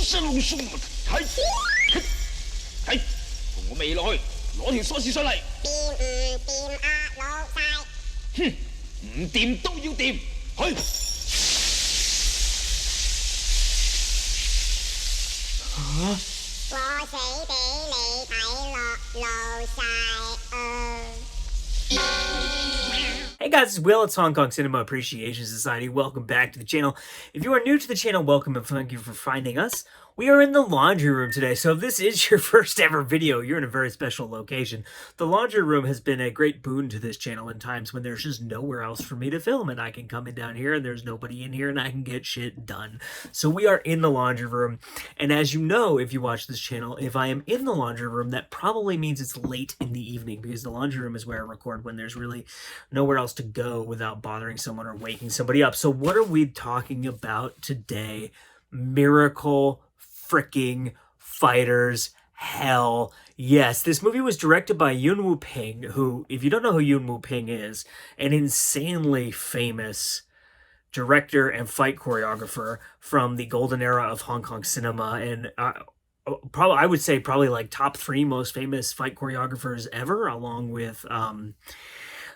是龍叔，係係，同我未落去，攞條鎖匙上嚟。掂唔掂啊，老細？哼，唔掂都要掂，去。我死俾你睇落，老細。Hey guys, it's Will. It's Hong Kong Cinema Appreciation Society. Welcome back to the channel. If you are new to the channel, welcome and thank you for finding us. We are in the laundry room today, so if this is your first ever video, you're in a very special location. The laundry room has been a great boon to this channel in times when there's just nowhere else for me to film, and I can come in down here and there's nobody in here and I can get shit done. So we are in the laundry room, and as you know, if you watch this channel, if I am in the laundry room, that probably means it's late in the evening, because the laundry room is where I record when there's really nowhere else to go without bothering someone or waking somebody up. So what are we talking about today? Miracle freaking Fighters. Hell yes. This movie was directed by Yuen Woo-ping, who, if you don't know who Yuen Woo-ping is, an insanely famous director and fight choreographer from the golden era of Hong Kong cinema, and probably, I would say, probably like top 3 most famous fight choreographers ever, along with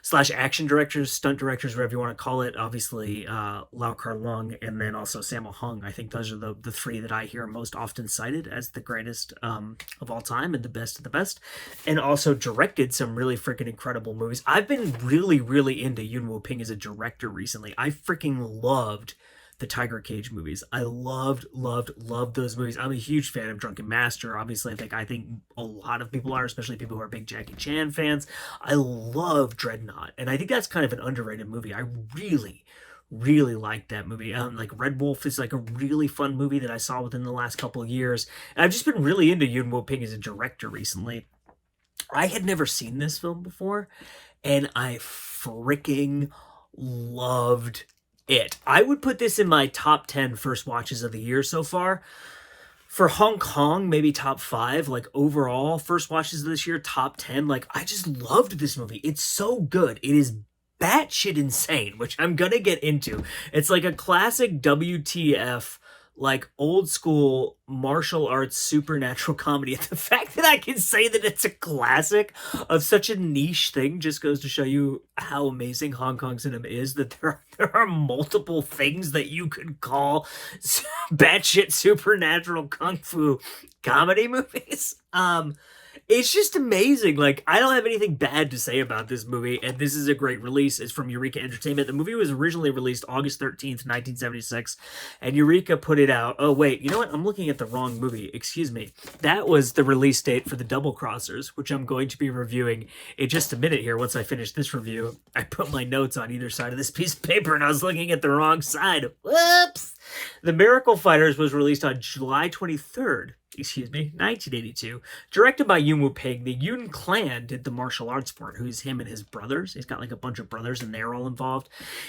slash action directors, stunt directors, whatever you want to call it. Obviously, Kar-leung, and then also Sammo Hung. I think those are the 3 that I hear most often cited as the greatest of all time and the best of the best. And also directed some really freaking incredible movies. I've been really into Yuen Woo-ping as a director recently. I freaking loved the Tiger Cage movies. I loved those movies. I'm a huge fan of Drunken Master. Obviously, I think a lot of people are, especially people who are big Jackie Chan fans. I love Dreadnought, and I think that's kind of an underrated movie. I really like that movie. Like Red Wolf is like a really fun movie that I saw within the last couple of years. And I've just been really into Yuen Woo-ping as a director recently. I had never seen this film before, and I freaking loved it. I would put this in my top 10 first watches of the year so far. For Hong Kong, maybe top 5. Like overall first watches of this year, top 10. Like, I just loved this movie. It's so good. It is batshit insane, which I'm gonna get into. It's like a classic WTF, like old school martial arts supernatural comedy. And the fact that I can say that it's a classic of such a niche thing just goes to show you how amazing Hong Kong cinema is, that there are multiple things that you could call batshit supernatural kung fu comedy movies. It's just amazing. Like, I don't have anything bad to say about this movie, and this is a great release. It's from Eureka Entertainment. The movie was originally released August 13th, 1976, and Eureka put it out. Oh, wait, you know what? I'm looking at the wrong movie. Excuse me. That was the release date for The Double Crossers, which I'm going to be reviewing in just a minute here once I finish this review. I put my notes on either side of this piece of paper, and I was looking at the wrong side. Whoops! The Miracle Fighters was released on July 23rd. 1982, directed by Yuen Woo-ping. The Yuen clan did the martial arts part, who's him and his brothers. He's got like a bunch of brothers, and they're all involved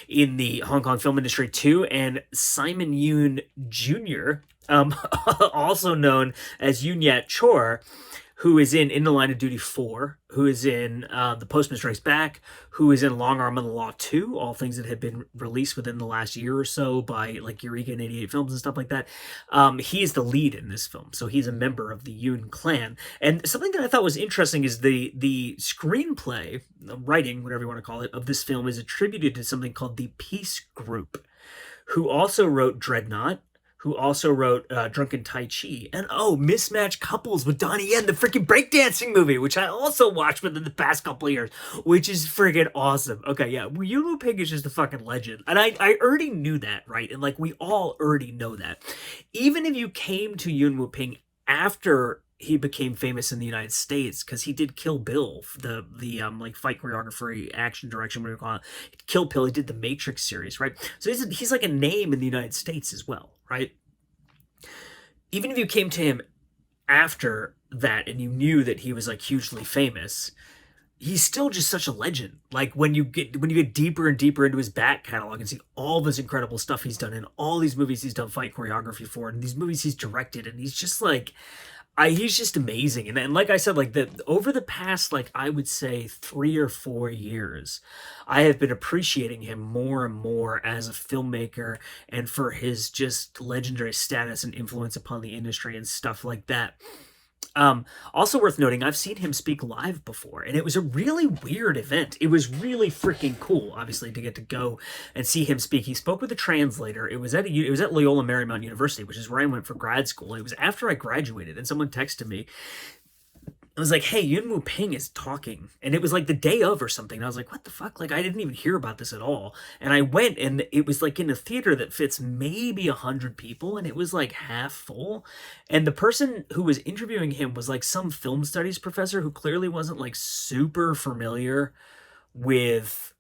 in the Hong Kong film industry too. And Simon Yuen Jr., also known as Yuen Yat Chor, who is in The Line of Duty 4, who is in The Postman Strikes Back, who is in Long Arm of the Law 2, all things that have been released within the last year or so by like Eureka and 88 Films and stuff like that. He is the lead in this film, so he's a member of the Yuen clan. And something that I thought was interesting is the screenplay, the writing, whatever you want to call it, of this film is attributed to something called the Peace Group, who also wrote Dreadnought, who also wrote Drunken Tai Chi, and Mismatched Couples with Donnie Yen, the freaking breakdancing movie, which I also watched within the past couple of years, which is freaking awesome. Okay, yeah, Yuen Woo-ping is just a fucking legend, and I already knew that, right? And like, we all already know that. Even if you came to Yuen Woo-ping after he became famous in the United States, because he did Kill Bill, the like fight choreography, action direction, whatever you call it. Kill Bill, he did the Matrix series, right? So he's like a name in the United States as well, right? Even if you came to him after that and you knew that he was like hugely famous, he's still just such a legend. Like, when you get deeper and deeper into his back catalog and see all this incredible stuff he's done in all these movies he's done fight choreography for, and these movies he's directed, and he's just like, He's just amazing. And like I said, like over the past, like I would say 3 or 4 years, I have been appreciating him more and more as a filmmaker and for his just legendary status and influence upon the industry and stuff like that. Also worth noting, I've seen him speak live before, and it was a really weird event. It was really freaking cool, obviously, to get to go and see him speak. He spoke with a translator. It was at Loyola Marymount University, which is where I went for grad school. It was after I graduated, and someone texted me. It was like, hey, Yuen Wu Ping is talking. And it was like the day of or something. And I was like, what the fuck? Like, I didn't even hear about this at all. And I went, and it was like in a theater that fits maybe 100 people, and it was like half full. And the person who was interviewing him was like some film studies professor who clearly wasn't like super familiar with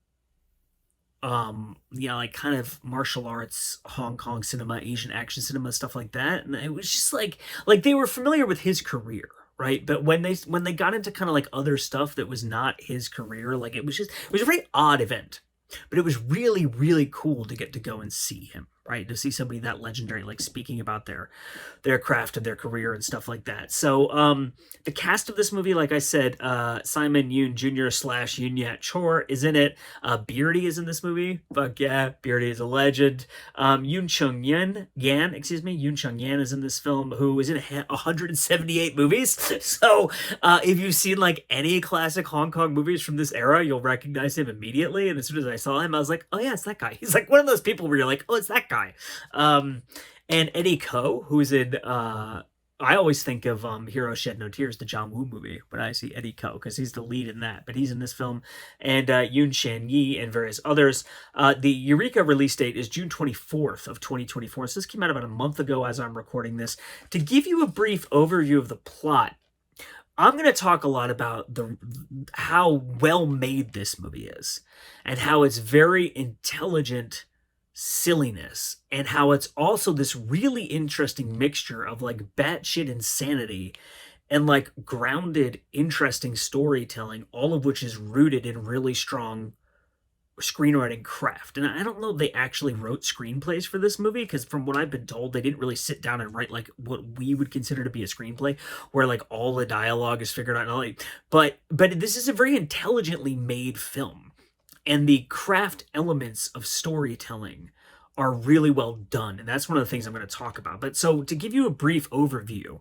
like kind of martial arts, Hong Kong cinema, Asian action cinema, stuff like that. And it was just like they were familiar with his career, right? But when they got into kind of like other stuff that was not his career, like it was a very odd event. But it was really, really cool to get to go and see him, right? To see somebody that legendary, like speaking about their craft and their career and stuff like that. So the cast of this movie, like I said, Simon Yoon Jr. / Yoon Yat Chor is in it. Beardy is in this movie. Fuck yeah, Beardy is a legend. Yoon Chung Yan is in this film, who is in 178 movies. So if you've seen like any classic Hong Kong movies from this era, you'll recognize him immediately. And as soon as I saw him, I was like, oh yeah, it's that guy. He's like one of those people where you're like, oh, it's that guy. And Eddie Ko, who's in I always think of Hero Shed No Tears, the John Woo movie, when I see Eddie Ko, because he's the lead in that. But he's in this film, and Yoon Shan Yi and various others. The Eureka release date is June 24th of 2024. So this came out about a month ago as I'm recording this. To give you a brief overview of the plot, I'm going to talk a lot about how well made this movie is, and how it's very intelligent silliness, and how it's also this really interesting mixture of like batshit insanity and like grounded, interesting storytelling, all of which is rooted in really strong screenwriting craft. And I don't know if they actually wrote screenplays for this movie, because from what I've been told, they didn't really sit down and write like what we would consider to be a screenplay, where like all the dialogue is figured out. But this is a very intelligently made film, and the craft elements of storytelling are really well done, and that's one of the things I'm going to talk about. But so to give you a brief overview,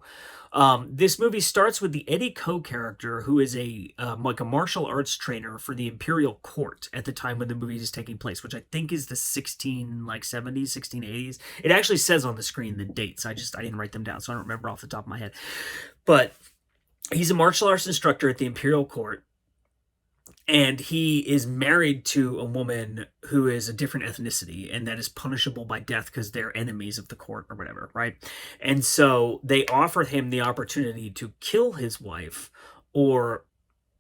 this movie starts with the Eddie Ko character, who is like a martial arts trainer for the Imperial Court at the time when the movie is taking place, which I think is the 1680s. It actually says on the screen the dates. I didn't write them down, so I don't remember off the top of my head. But he's a martial arts instructor at the Imperial Court, and he is married to a woman who is a different ethnicity, and that is punishable by death because they're enemies of the court or whatever, right? And so they offer him the opportunity to kill his wife, or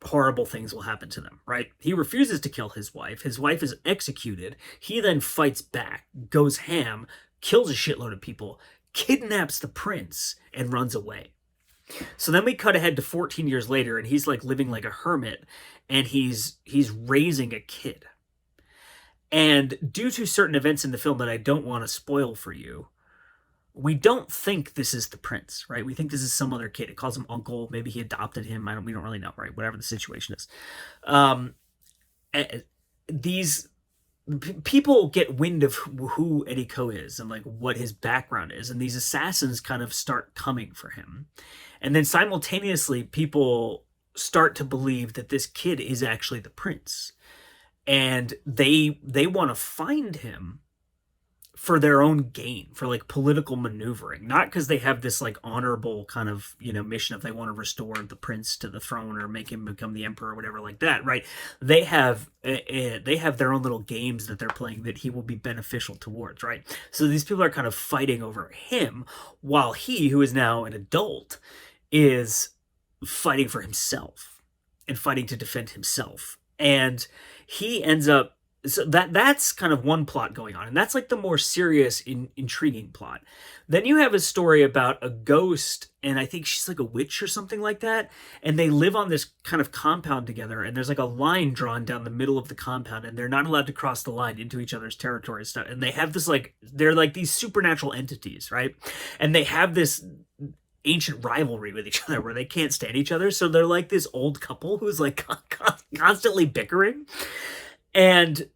horrible things will happen to them, right? He refuses to kill his wife. His wife is executed. He then fights back, goes ham, kills a shitload of people, kidnaps the prince, and runs away. So then we cut ahead to 14 years later, and he's like living like a hermit, and he's raising a kid. And due to certain events in the film that I don't want to spoil for you, we don't think this is the prince, right? We think this is some other kid. It calls him uncle. Maybe he adopted him. We don't really know, right? Whatever the situation is. These people get wind of who Eddie Ko is and like what his background is, and these assassins kind of start coming for him. And then simultaneously, people start to believe that this kid is actually the prince, and they want to find him for their own gain, for like political maneuvering, not because they have this like honorable kind of, mission if they want to restore the prince to the throne or make him become the emperor or whatever like that, right? They have their own little games that they're playing that he will be beneficial towards, right? So these people are kind of fighting over him, while he, who is now an adult, is fighting for himself and fighting to defend himself. And he ends up, so that's kind of one plot going on, and that's like the more serious, intriguing plot. Then you have a story about a ghost, and I think she's like a witch or something like that, and they live on this kind of compound together, and there's like a line drawn down the middle of the compound, and they're not allowed to cross the line into each other's territory and stuff. And they have this like, they're like these supernatural entities, right? And they have this ancient rivalry with each other where they can't stand each other. So they're like this old couple who's like constantly bickering. And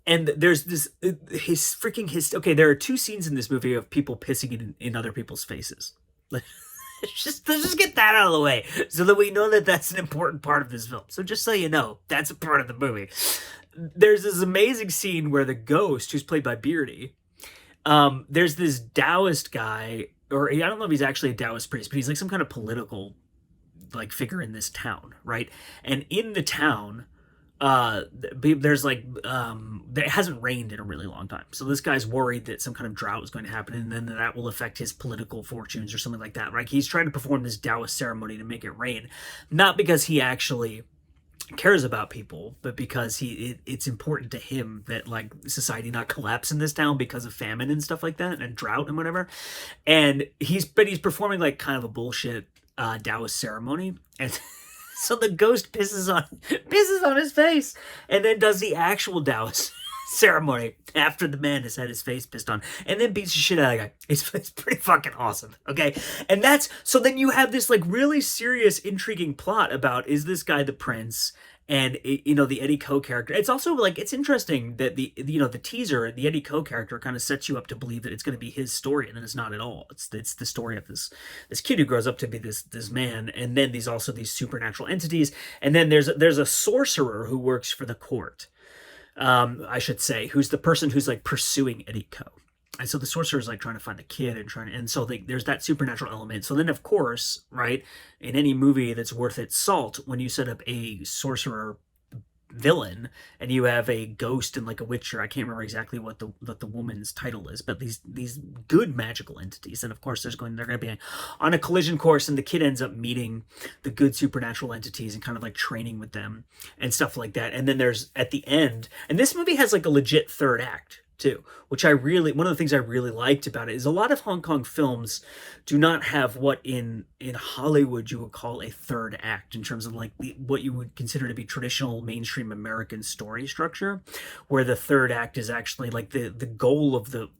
there's this, okay, there are two scenes in this movie of people pissing in other people's faces. Let's just get that out of the way so that we know that that's an important part of this film. So just so you know, that's a part of the movie. There's this amazing scene where the ghost, who's played by Beardy, there's this Taoist guy, or I don't know if he's actually a Taoist priest, but he's like some kind of political like figure in this town, right? And in the town, there's like it hasn't rained in a really long time, so this guy's worried that some kind of drought is going to happen, and then that will affect his political fortunes or something like that, right? He's trying to perform this Taoist ceremony to make it rain, not because he actually cares about people, but because it's important to him that like society not collapse in this town because of famine and stuff like that, and drought and whatever. And he's performing like kind of a bullshit Taoist ceremony, and so the ghost pisses on his face, and then does the actual Taoist ceremony after the man has had his face pissed on, and then beats the shit out of the guy. It's pretty fucking awesome, okay? And so then you have this like really serious, intriguing plot about, is this guy the prince? And the Eddie Ko character. It's also like, it's interesting that the teaser, the Eddie Ko character kind of sets you up to believe that it's going to be his story, and then it's not at all. It's the story of this kid who grows up to be this man, and then these supernatural entities, and then there's a sorcerer who works for the court, I should say, who's the person who's like pursuing Eddie Ko. And so the sorcerer is like trying to find the kid and so there's that supernatural element. So then, of course, right, in any movie that's worth its salt, when you set up a sorcerer villain and you have a ghost and like a witcher, I can't remember exactly what the woman's title is, but these good magical entities, and of course they're going to be on a collision course, and the kid ends up meeting the good supernatural entities and kind of like training with them and stuff like that. And then there's at the end, and this movie has like a legit third act too, which one of the things I really liked about it is a lot of Hong Kong films do not have what in Hollywood you would call a third act, in terms of like what you would consider to be traditional mainstream American story structure, where the third act is actually like the goal of the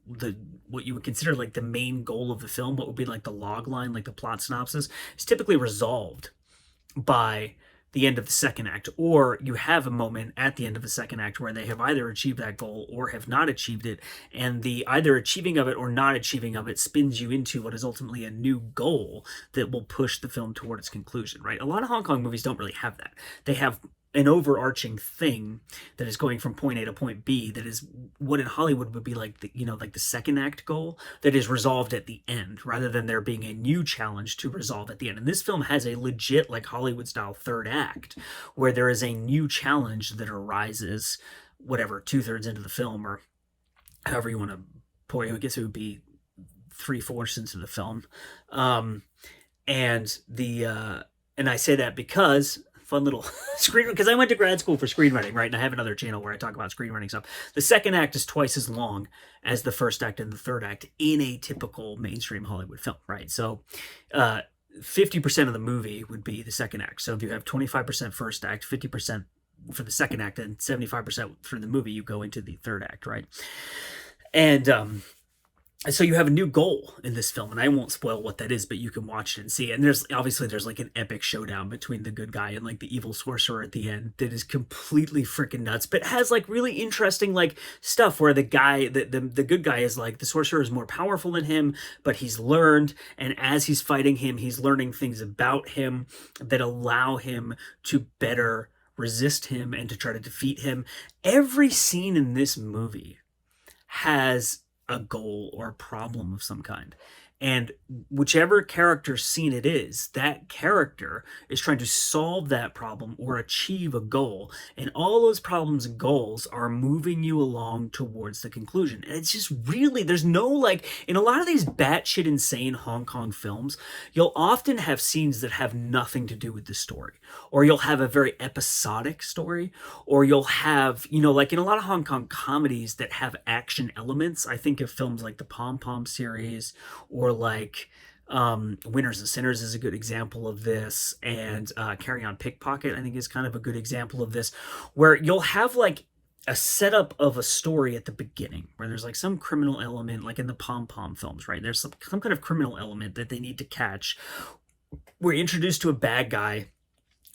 what you would consider like the main goal of the film, what would be like the log line, like the plot synopsis, is typically resolved by the end of the second act, or you have a moment at the end of the second act where they have either achieved that goal or have not achieved it, and the either achieving of it or not achieving of it spins you into what is ultimately a new goal that will push the film toward its conclusion, right? A lot of Hong Kong movies don't really have that. They have an overarching thing that is going from point A to point B, that is what in Hollywood would be like the second act goal that is resolved at the end, rather than there being a new challenge to resolve at the end. And this film has a legit like Hollywood style third act where there is a new challenge that arises, whatever, 2/3 into the film, or however you want to pour it. I guess it would be 3/4 into the film. And I say that because fun little screen, because I went to grad school for screenwriting, right? And I have another channel where I talk about screenwriting stuff. The second act is twice as long as the first act and the third act in a typical mainstream Hollywood film, right? So 50% of the movie would be the second act. So if you have 25% first act, 50% for the second act, and 75% for the movie, you go into the third act, right? And so you have a new goal in this film, and I won't spoil what that is, but you can watch it and see. And there's like an epic showdown between the good guy and like the evil sorcerer at the end that is completely freaking nuts, but has like really interesting like stuff where the good guy is like, the sorcerer is more powerful than him, but he's learned, and as he's fighting him, he's learning things about him that allow him to better resist him and to try to defeat him. Every scene in this movie has a goal or a problem of some kind. And whichever character's scene it is, that character is trying to solve that problem or achieve a goal. And all those problems and goals are moving you along towards the conclusion. And it's just really, there's no like, in a lot of these batshit insane Hong Kong films, you'll often have scenes that have nothing to do with the story. Or you'll have a very episodic story. Or you'll have, like in a lot of Hong Kong comedies that have action elements. I think of films like the Pom Pom series, or like Winners and Sinners is a good example of this, and Carry On Pickpocket I think is kind of a good example of this, where you'll have like a setup of a story at the beginning where there's like some criminal element, like in the Pom Pom films, right? There's some kind of criminal element that they need to catch. We're introduced to a bad guy.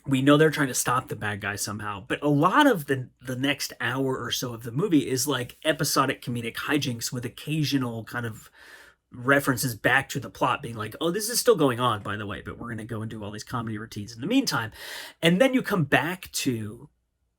We know they're trying to stop the bad guy somehow, but a lot of the next hour or so of the movie is like episodic comedic hijinks with occasional kind of references back to the plot, being like, oh, this is still going on, by the way, but we're going to go and do all these comedy routines in the meantime. And then you come back to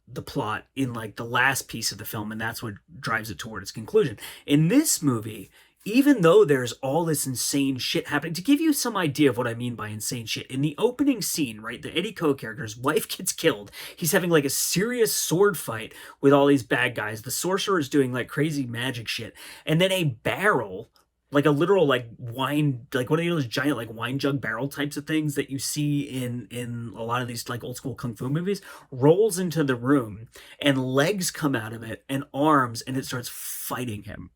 the plot in like the last piece of the film, and that's what drives it toward its conclusion. In this movie, even though there's all this insane shit happening, to give you some idea of what I mean by insane shit, in the opening scene, right, the Eddie Ko character's wife gets killed. He's having like a serious sword fight with all these bad guys. The sorcerer is doing like crazy magic shit. And then a barrel, like a literal like wine, like one of those giant like wine jug barrel types of things that you see in a lot of these like old school kung fu movies, rolls into the room and legs come out of it and arms, and it starts fighting him.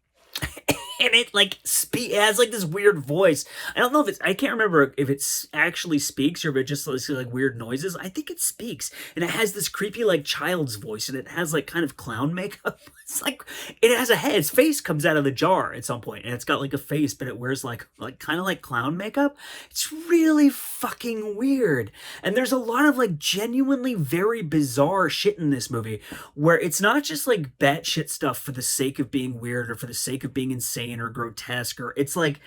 And it like it has like this weird voice. I don't know if I can't remember if it actually speaks or if it just like weird noises. I think it speaks, and it has this creepy like child's voice, and it has like kind of clown makeup. It's like it has a head. Its face comes out of the jar at some point, and it's got like a face, but it wears like kind of like clown makeup. It's really fucking weird. And there's a lot of like genuinely very bizarre shit in this movie, where it's not just like batshit stuff for the sake of being weird or for the sake of being insane or grotesque, or it's like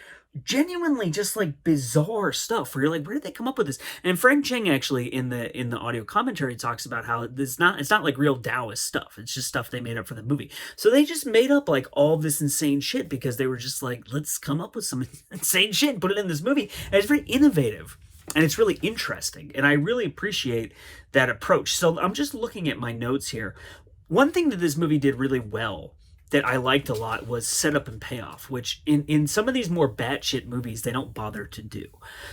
genuinely just like bizarre stuff where you're like, where did they come up with this? And Frank Cheng actually in the audio commentary talks about how it's not like real Taoist stuff. It's just stuff they made up for the movie. So they just made up like all this insane shit because they were just like, let's come up with some insane shit and put it in this movie. And it's very innovative. And it's really interesting. And I really appreciate that approach. So I'm just looking at my notes here. One thing that this movie did really well that I liked a lot was setup and payoff, which in some of these more batshit movies, they don't bother to do.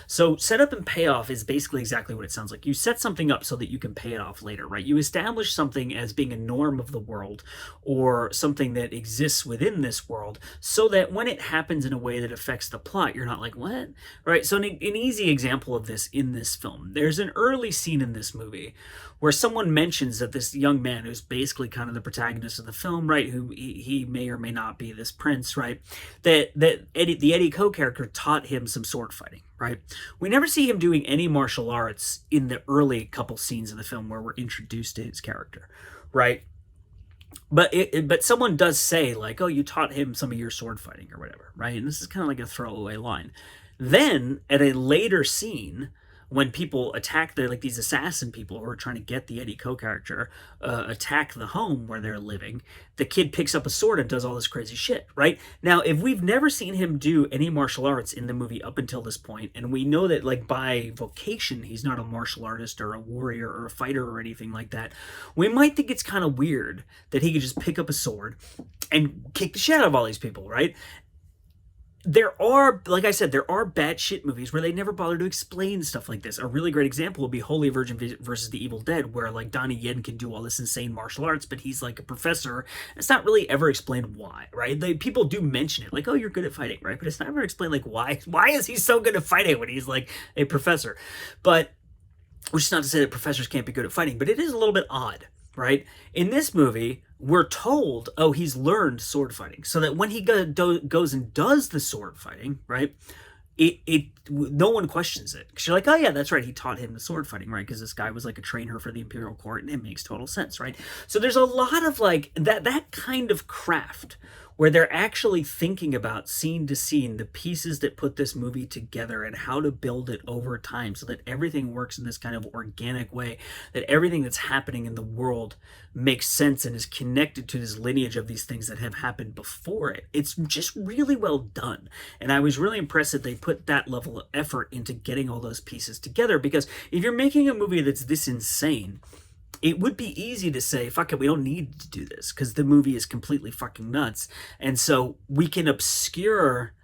So setup and payoff is basically exactly what it sounds like. You set something up so that you can pay it off later, right? You establish something as being a norm of the world or something that exists within this world so that when it happens in a way that affects the plot, you're not like, what? Right? So an easy example of this in this film, there's an early scene in this movie where someone mentions that this young man who's basically kind of the protagonist of the film, right, who he may or may not be this prince, right, that the Eddie Ko character taught him some sword fighting, right? We never see him doing any martial arts in the early couple scenes of the film where we're introduced to his character, right? But someone does say like, oh, you taught him some of your sword fighting or whatever, right? And this is kind of like a throwaway line. Then at a later scene, when people attack these assassin people who are trying to get the Eddie Ko character, attack the home where they're living, the kid picks up a sword and does all this crazy shit, right? Now, if we've never seen him do any martial arts in the movie up until this point, and we know that like by vocation, he's not a martial artist or a warrior or a fighter or anything like that, we might think it's kind of weird that he could just pick up a sword and kick the shit out of all these people, right? There are, like I said, there are batshit movies where they never bother to explain stuff like this. A really great example would be Holy Virgin versus the Evil Dead, where like Donnie Yen can do all this insane martial arts, but he's like a professor. It's not really ever explained why, right? People do mention it, like, oh, you're good at fighting, right? But it's never explained like why. Why is he so good at fighting when he's like a professor? But, which is not to say that professors can't be good at fighting, but it is a little bit odd, right? In this movie, we're told, oh, he's learned sword fighting, so that when he goes and does the sword fighting, right, no one questions it. Because you're like, oh yeah, that's right, he taught him the sword fighting, right? Because this guy was like a trainer for the imperial court, and it makes total sense, right? So there's a lot of like that kind of craft where they're actually thinking about scene to scene the pieces that put this movie together and how to build it over time so that everything works in this kind of organic way, that everything that's happening in the world makes sense and is connected to this lineage of these things that have happened before it. It's just really well done. And I was really impressed that they put that level of effort into getting all those pieces together, because if you're making a movie that's this insane, it would be easy to say, fuck it, we don't need to do this because the movie is completely fucking nuts. And so we can obscure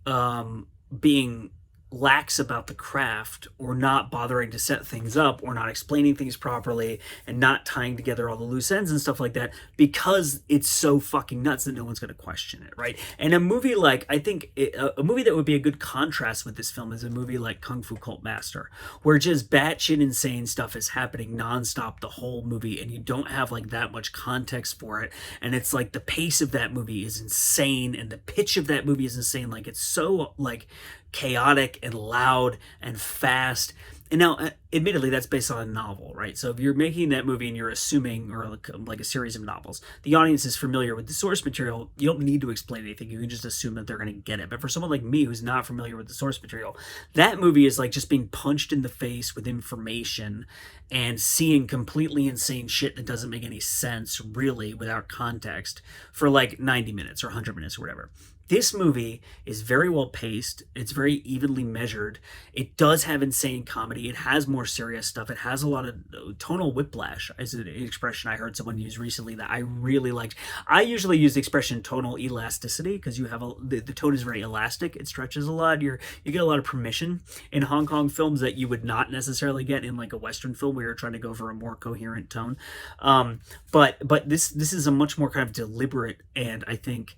being lax about the craft, or not bothering to set things up, or not explaining things properly, and not tying together all the loose ends and stuff like that, because it's so fucking nuts that no one's going to question it, right? And a movie like, I think a movie that would be a good contrast with this film is a movie like Kung Fu Cult Master, where just batshit insane stuff is happening nonstop the whole movie, and you don't have like that much context for it, and it's like the pace of that movie is insane, and the pitch of that movie is insane. Like, it's so like chaotic and loud and fast. And now, admittedly, that's based on a novel, right? So if you're making that movie and you're assuming, or like a series of novels, the audience is familiar with the source material, you don't need to explain anything. You can just assume that they're going to get it. But for someone like me who's not familiar with the source material, that movie is like just being punched in the face with information and seeing completely insane shit that doesn't make any sense, really, without context, for like 90 minutes or 100 minutes or whatever. This movie is very well paced. It's very evenly measured. It does have insane comedy. It has more serious stuff. It has a lot of tonal whiplash, is an expression I heard someone use recently that I really liked. I usually use the expression tonal elasticity because you have the tone is very elastic. It stretches a lot. You get a lot of permission in Hong Kong films that you would not necessarily get in like a Western film where you're trying to go for a more coherent tone. But this is a much more kind of deliberate and, I think,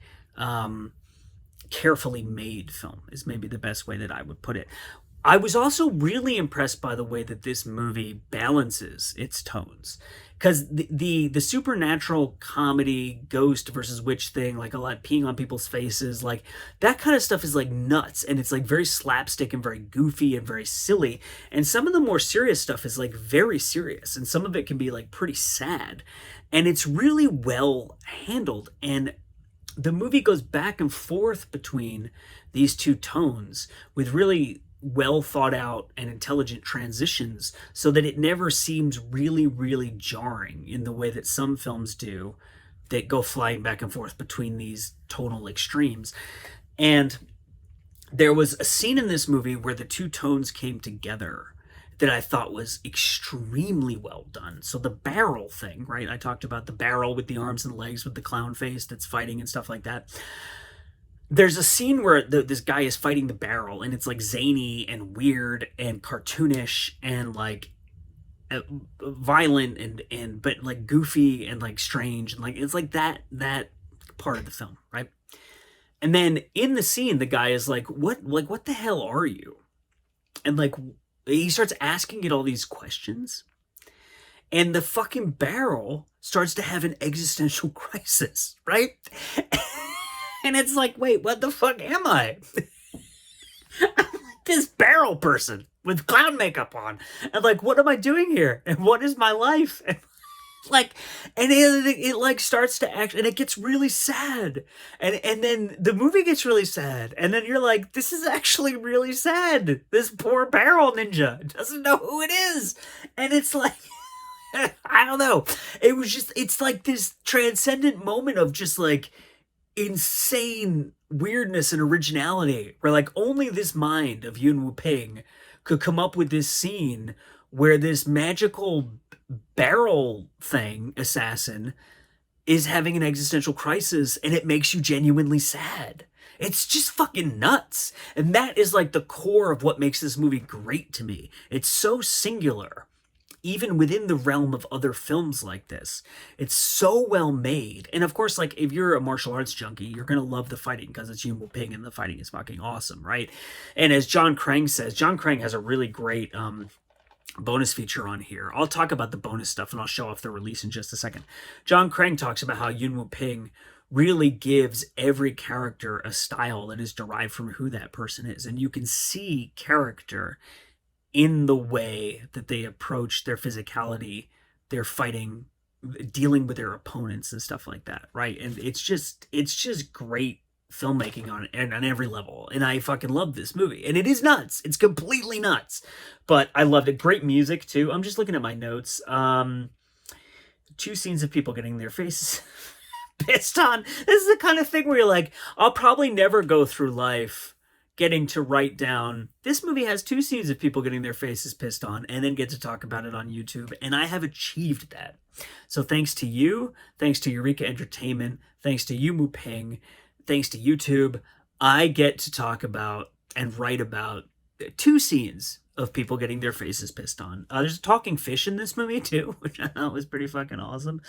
carefully made film is maybe the best way that I would put it. I was also really impressed by the way that this movie balances its tones, because the supernatural comedy ghost versus witch thing, like a lot peeing on people's faces, like that kind of stuff is like nuts, and it's like very slapstick and very goofy and very silly, and some of the more serious stuff is like very serious, and some of it can be like pretty sad, and it's really well handled. And the movie goes back and forth between these two tones with really well thought out and intelligent transitions, so that it never seems really, really jarring in the way that some films do that go flying back and forth between these tonal extremes. And there was a scene in this movie where the two tones came together that I thought was extremely well done. So the barrel thing, right? I talked about the barrel with the arms and legs with the clown face that's fighting and stuff like that. There's a scene where this guy is fighting the barrel, and it's like zany and weird and cartoonish and like violent and but like goofy and like strange, and like it's like that part of the film, right? And then in the scene, the guy is like, what the hell are you? And like he starts asking it all these questions, and the fucking barrel starts to have an existential crisis, right? And it's like, wait, what the fuck am I? I'm like this barrel person with clown makeup on, and like, what am I doing here? And what is my life? And like, and it like starts to act, and it gets really sad, and then the movie gets really sad, and then you're like, this is actually really sad. This poor barrel ninja doesn't know who it is, and it's like, I don't know. It's like this transcendent moment of just like insane weirdness and originality, where like only this mind of Yuen Wu-ping could come up with this scene where this magical barrel thing assassin is having an existential crisis, and it makes you genuinely sad. It's just fucking nuts. And that is like the core of what makes this movie great to me. It's so singular, even within the realm of other films like this. It's so well made. And of course, like, if you're a martial arts junkie, you're gonna love the fighting because it's Yuen Wu-ping and the fighting is fucking awesome, right? And as John Krang says, John Krang has a really great bonus feature on here. I'll talk about the bonus stuff and I'll show off the release in just a second. John Krang talks about how Yuen Wu-ping really gives every character a style that is derived from who that person is. And you can see character in the way that they approach their physicality, their fighting, dealing with their opponents and stuff like that, right? And it's just great filmmaking on every level, and I fucking love this movie. And it is nuts. It's completely nuts, but I loved it. Great music too. I'm just looking at my notes. 2 scenes of people getting their faces pissed on. This is the kind of thing where you're like, I'll probably never go through life getting to write down, this movie has 2 scenes of people getting their faces pissed on, and then get to talk about it on YouTube. And I have achieved that. So thanks to you, thanks to Eureka Entertainment, thanks to Yuen Wu-ping, thanks to YouTube, I get to talk about and write about 2 scenes of people getting their faces pissed on. There's a talking fish in this movie too, which I thought was pretty fucking awesome.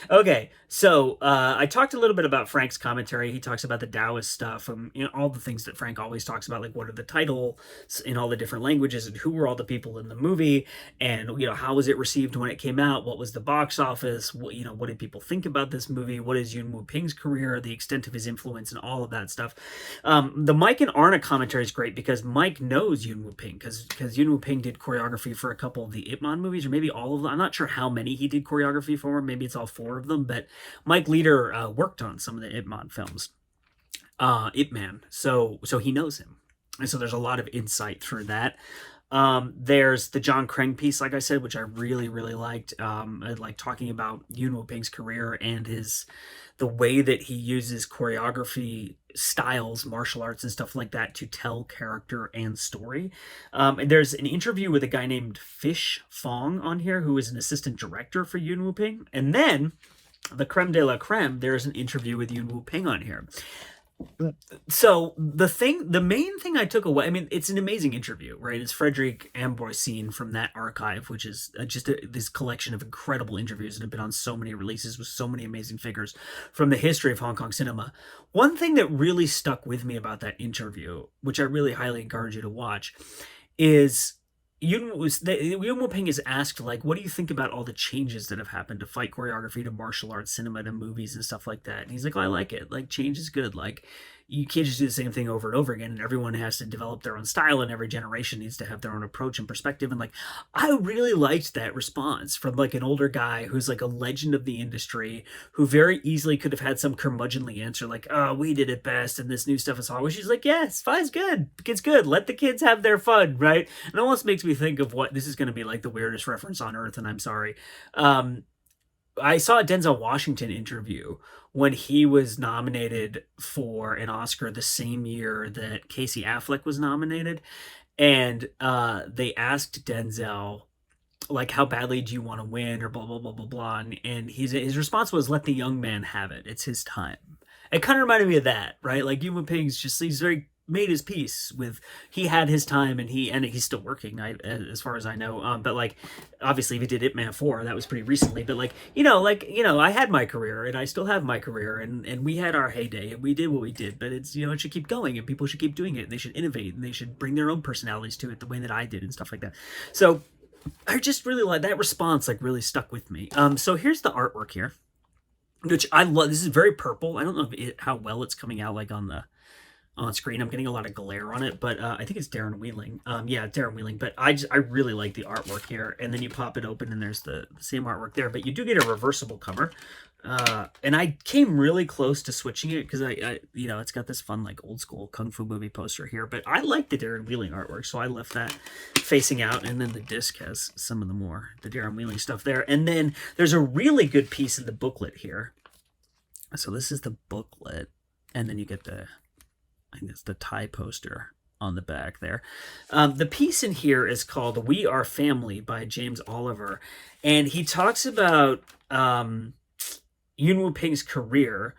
Okay, so I talked a little bit about Frank's commentary. He talks about the Taoist stuff, all the things that Frank always talks about, like what are the titles in all the different languages, and who were all the people in the movie, and how was it received when it came out? What was the box office? What did people think about this movie? What is Yuen Woo-ping's career? The extent of his influence, and all of that stuff. The Mike and Arna commentary is great because Mike knows Yuen Woo-ping because Yuen Woo-ping did choreography for a couple of the Ip Man movies, or maybe all of them. I'm not sure how many he did choreography for. Maybe it's all 4 of them, but Mike Leader worked on some of the Ip Man films. Ip Man, so he knows him, and so there's a lot of insight through that. There's the John Kreng piece, like I said, which I really, really liked. I like talking about Yuen Woo-ping's career and the way that he uses choreography styles, martial arts and stuff like that to tell character and story. And there's an interview with a guy named Fish Fong on here, who is an assistant director for Yuen Woo-ping. And then the creme de la creme, there's an interview with Yuen Woo-ping on here. So the main thing I took away, it's an amazing interview, right? It's Frederick Ambroisine from that archive, which is just this collection of incredible interviews that have been on so many releases with so many amazing figures from the history of Hong Kong cinema. One thing that really stuck with me about that interview, which I really highly encourage you to watch, is Yuen Woo-ping is asked, like, what do you think about all the changes that have happened to fight choreography, to martial arts, cinema, to movies and stuff like that? And he's like, I like it. Like, change is good. Like, you can't just do the same thing over and over again, and everyone has to develop their own style, and every generation needs to have their own approach and perspective. And like, I really liked that response from like an older guy who's like a legend of the industry, who very easily could have had some curmudgeonly answer like, oh, we did it best and this new stuff is hard. She's like, yes, fine's good, it's good, let the kids have their fun, right? And it almost makes me think of what this is going to be like, the weirdest reference on earth, and I'm sorry. I saw a Denzel Washington interview when he was nominated for an Oscar the same year that Casey Affleck was nominated. And they asked Denzel, like, how badly do you want to win, or blah, blah, blah, blah, blah. And his response was, let the young man have it. It's his time. It kind of reminded me of that, right? Like, Yuen Woo-ping's he's very made his peace with, he had his time, and he's still working, as far as I know. But like, obviously, if he did Ip Man 4, that was pretty recently. But like, I had my career, and I still have my career, and we had our heyday, and we did what we did. But it's, it should keep going, and people should keep doing it, and they should innovate, and they should bring their own personalities to it, the way that I did, and stuff like that. So I just really like that response. Like, really stuck with me. So here's the artwork here, which I love. This is very purple. I don't know how well it's coming out, like, on screen. I'm getting a lot of glare on it, but I think it's Darren Wheeling. Yeah, Darren Wheeling. But I really like the artwork here. And then you pop it open, and there's the same artwork there. But you do get a reversible cover. And I came really close to switching it because I it's got this fun, like, old school kung fu movie poster here. But I like the Darren Wheeling artwork, so I left that facing out. And then the disc has some of the Darren Wheeling stuff there. And then there's a really good piece in the booklet here. So this is the booklet, and then you get I think it's the Thai poster on the back there. The piece in here is called We Are Family by James Oliver. And he talks about Yuen Woo-ping's career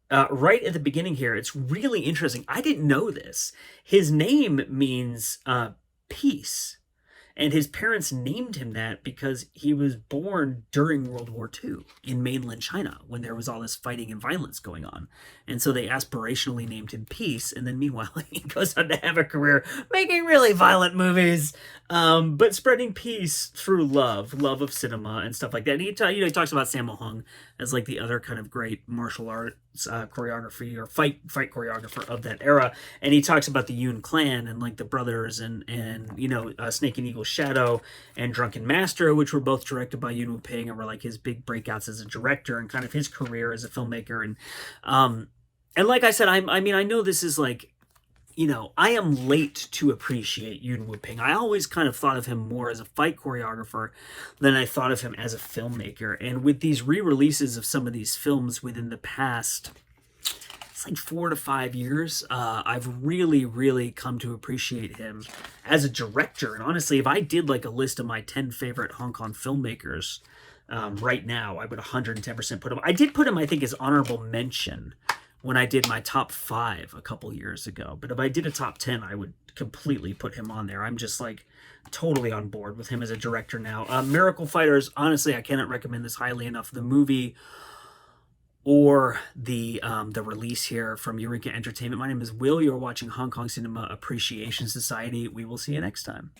right at the beginning here. It's really interesting. I didn't know this. His name means peace. And his parents named him that because he was born during World War II in mainland China, when there was all this fighting and violence going on. And so they aspirationally named him Peace. And then meanwhile, he goes on to have a career making really violent movies, but spreading peace through love of cinema and stuff like that. And he talks about Sammo Hung as like the other kind of great martial arts choreography or fight choreographer of that era. And he talks about the Yun clan and like the brothers and Snake and Eagle Shadow and Drunken Master, which were both directed by Yuen Woo-ping and were like his big breakouts as a director and kind of his career as a filmmaker. And like I said, I know this is like, I am late to appreciate Yuen Woo-ping. I always kind of thought of him more as a fight choreographer than I thought of him as a filmmaker. And with these re-releases of some of these films within the past, it's like 4 to 5 years, I've really, really come to appreciate him as a director. And honestly, if I did like a list of my 10 favorite Hong Kong filmmakers right now, I would 110% put him. I did put him, I think, as honorable mention when I did my top 5 a couple years ago. But if I did a top 10, I would completely put him on there. I'm just like totally on board with him as a director now. Miracle Fighters, honestly, I cannot recommend this highly enough. The movie or the release here from Eureka Entertainment. My name is Will. You're watching Hong Kong Cinema Appreciation Society. We will see you next time.